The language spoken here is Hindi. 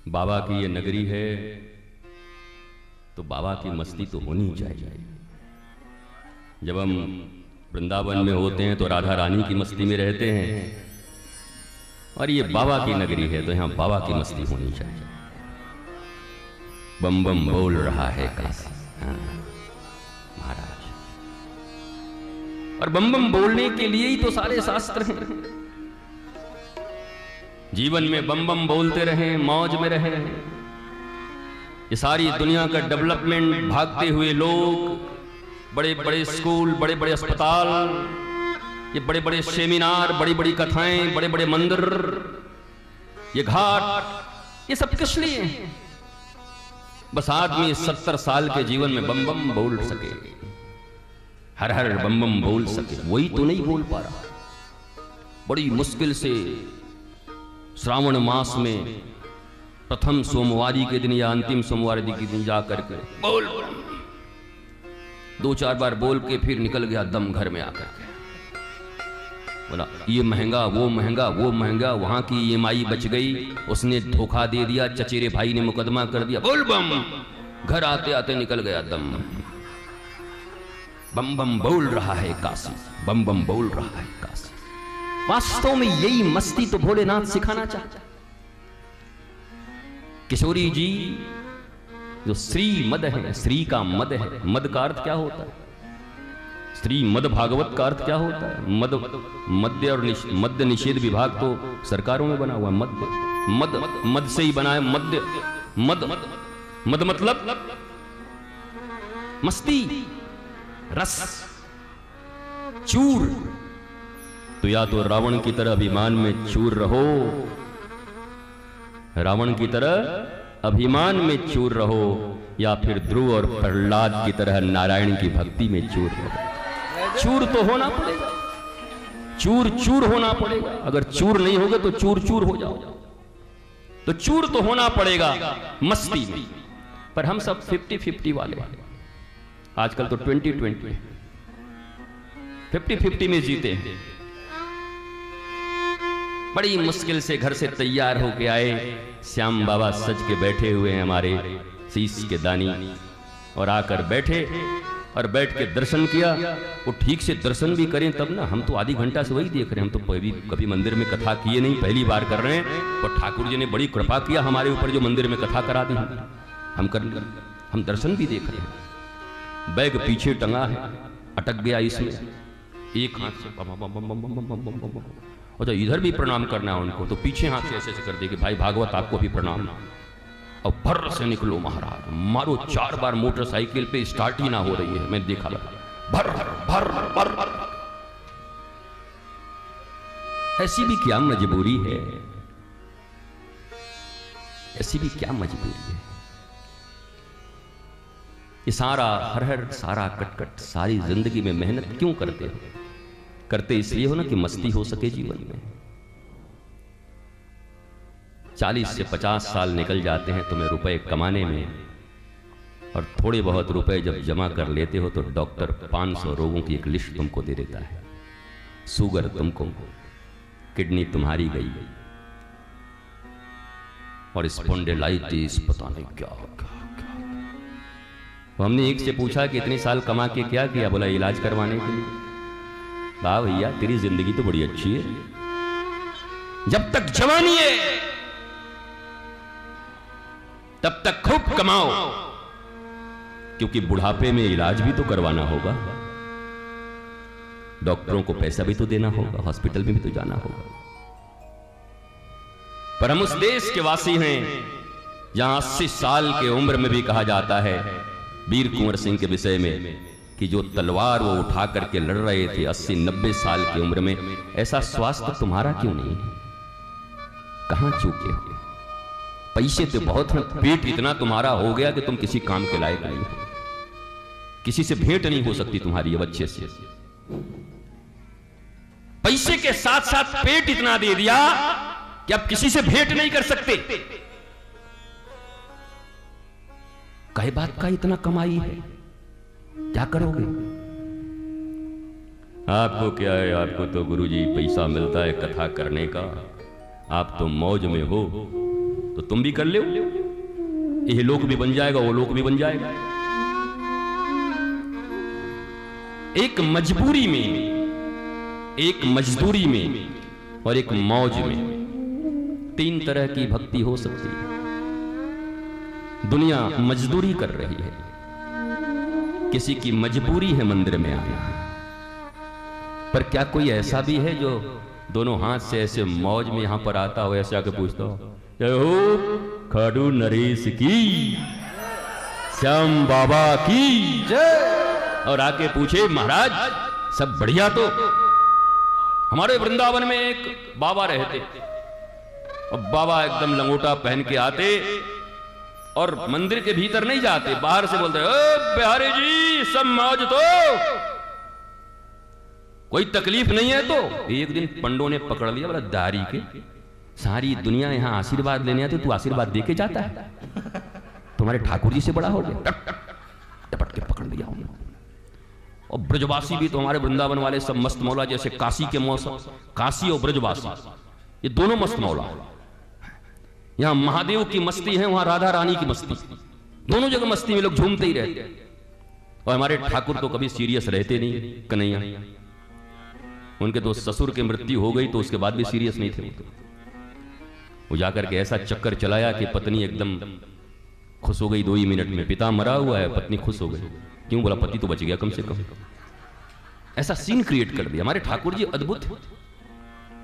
बाबा की ये नगरी है तो बाबा की मस्ती तो होनी चाहिए। जब हम वृंदावन में होते हैं तो राधा रानी की मस्ती में रहते हैं, और ये बाबा की नगरी है तो यहाँ बाबा की मस्ती होनी चाहिए। बम बम बोल रहा है काशी, हाँ महाराज। और बम बम बोलने के लिए ही तो सारे शास्त्र हैं। जीवन में बम बम बोलते रहें, मौज में रहें। ये सारी दुनिया का डेवलपमेंट, भागते हुए लोग, बड़े बड़े स्कूल, बड़े बड़े अस्पताल, ये बड़े बड़े सेमिनार, बड़ी बड़ी कथाएं, बड़े बड़े मंदिर, ये घाट, ये सब किस लिए हैं? बस आदमी 70 साल के जीवन में बम बम बोल सके, हर हर बम बम बोल सके। वही तो नहीं बोल पा रहा। बड़ी मुश्किल से श्रावण मास में प्रथम सोमवारी के दिन या अंतिम सोमवारी के दिन जा करके बोल 2-4 बार बोल के फिर निकल गया दम घर में आकर के। बोला ये महंगा, वो महंगा, वो महंगा, वहां की EMI बच गई, उसने धोखा दे दिया, चचेरे भाई ने मुकदमा कर दिया, बोल बम। घर आते आते निकल गया दम। बम बम बोल रहा है काशी, बम बम बोल रहा है काशी। वास्तव में यही मस्ती तो भोलेनाथ सिखाना चाहता। किशोरी जी जो श्री मद है, श्री का मद है, मद का अर्थ क्या होता है? श्री मद भागवत का अर्थ क्या होता है? मद, मद्य और मद्य निषेध विभाग तो सरकारों में बना हुआ है। मद्य, मद, मद से ही बना है मद्य। मद, मद मतलब मस्ती, रस, चूर। तो या तो रावण की तरह अभिमान में चूर रहो, रावण की तरह अभिमान में चूर रहो, या फिर ध्रुव और प्रहलाद की तरह नारायण की भक्ति में चूर रहो। चूर तो होना पड़ेगा, चूर चूर होना पड़ेगा। अगर चूर नहीं होगा तो चूर चूर हो जाओ। तो चूर तो होना पड़ेगा मस्ती में। पर हम सब 50-50 वाले, आजकल तो 20-20, 50-50 में जीते हैं। बड़ी मुश्किल से घर से तैयार होके आए, श्याम बाबा सज के बैठे हुए हैं हमारे शीश के दानी, और आकर बैठे और बैठ के दर्शन किया। वो ठीक से दर्शन भी करें तब ना। हम तो आधी घंटा से वही देख रहे हैं। हम तो कभी मंदिर में कथा किए नहीं, पहली बार कर रहे हैं। और ठाकुर जी ने बड़ी कृपा किया हमारे ऊपर जो मंदिर में कथा करा दी। हम दर्शन भी देख रहे हैं। बैग पीछे टंगा है, अटक गया इसमें, एक हाथ से और जब इधर भी प्रणाम करना है उनको तो पीछे हाथ से ऐसे कर दे कि भाई भागवत आपको भी प्रणाम। और भर से निकलो महाराज, मारो 4 बार मोटरसाइकिल पे स्टार्ट ही ना हो रही है, मैंने देखा। भर भर भर भर। ऐसी भी क्या मजबूरी है, ऐसी भी क्या मजबूरी है। ये सारा हर हर, सारा कटकट, सारी जिंदगी में मेहनत क्यों करते हो? करते इसलिए हो ना कि मस्ती हो सके जीवन में। 40 से 50 साल निकल जाते हैं तुम्हें रुपए कमाने में, और थोड़े बहुत रुपए जब जमा कर लेते हो तो डॉक्टर 500 रोगों की एक लिस्ट तुमको दे देता है। शुगर तुमको, किडनी तुम्हारी गई, और स्पॉन्डिलाइटिस, पता नहीं क्या क्या। तो हमने एक से पूछा कि इतने साल कमा के क्या किया? बोला इलाज करवाने के लिए। वाह भैया, तेरी जिंदगी तो बड़ी अच्छी है। जब तक जवानी है तब तक खूब कमाओ, क्योंकि बुढ़ापे में इलाज भी तो करवाना होगा, डॉक्टरों को पैसा भी तो देना होगा, हॉस्पिटल में भी तो जाना होगा। पर हम उस देश के वासी हैं जहां 80 साल के उम्र में भी कहा जाता है वीर कुंवर सिंह के विषय में कि जो तलवार वो उठा करके लड़ रहे थे 80-90 साल की उम्र में। ऐसा स्वास्थ्य तुम्हारा क्यों नहीं है? कहां चूके हो? पैसे तो बहुत हैं, पेट इतना तुम्हारा हो गया कि तुम किसी काम के लायक नहीं हो, किसी से भेंट नहीं हो सकती तुम्हारी अब अच्छे से। पैसे के साथ साथ पेट इतना दे दिया कि अब किसी से भेंट नहीं कर सकते। कई बात का इतना कमाई है, क्या करोगे? आपको क्या है, आपको तो गुरुजी पैसा मिलता है कथा करने का, आप तो मौज में हो। तो तुम भी कर लो, यह लोक भी बन जाएगा, वो लोक भी बन जाएगा। एक मजबूरी में, एक मजदूरी में और एक मौज में 3 तरह की भक्ति हो सकती है। दुनिया मजदूरी कर रही है, किसी की मजबूरी है मंदिर में आना, पर क्या कोई ऐसा भी है जो दोनों हाथ से ऐसे मौज में यहां पर आता हो, ऐसे आके पूछता हो जय हो खाटू नरेश की, श्याम बाबा की जय, और आके पूछे महाराज सब बढ़िया? तो हमारे वृंदावन में एक बाबा रहते, और बाबा एकदम लंगोटा पहन के आते और मंदिर के भीतर नहीं जाते, बाहर से बोलते ओ बिहारी जी सब मौज तो, कोई तकलीफ नहीं है? तो एक दिन पंडों ने पकड़ लिया, बोला दारी के सारी दुनिया यहां आशीर्वाद लेने आती, तू आशीर्वाद दे के जाता है? तुम्हारे ठाकुर जी से बड़ा हो गया? टपट के पकड़ लिया उन्होंने। और ब्रजवासी भी तो हमारे वृंदावन वाले सब मस्त मौला, जैसे काशी के मौसम, काशी और ब्रजवासी ये दोनों मस्त मौला। यहां महादेव की मस्ती है, वहां राधा रानी की मस्ती, दोनों जगह मस्ती में लोग झूमते ही रहते। और हमारे ठाकुर तो कभी सीरियस रहते नहीं, कन्हैया। उनके तो ससुर की मृत्यु हो गई तो उसके बाद भी सीरियस नहीं थे। वो जाकर के ऐसा चक्कर चलाया कि पत्नी एकदम खुश हो गई 2 ही मिनट में। पिता मरा हुआ है, पत्नी खुश हो गई। क्यों? बोला पति तो बच गया कम से कम। ऐसा सीन क्रिएट कर दिया। हमारे ठाकुर जी अद्भुत,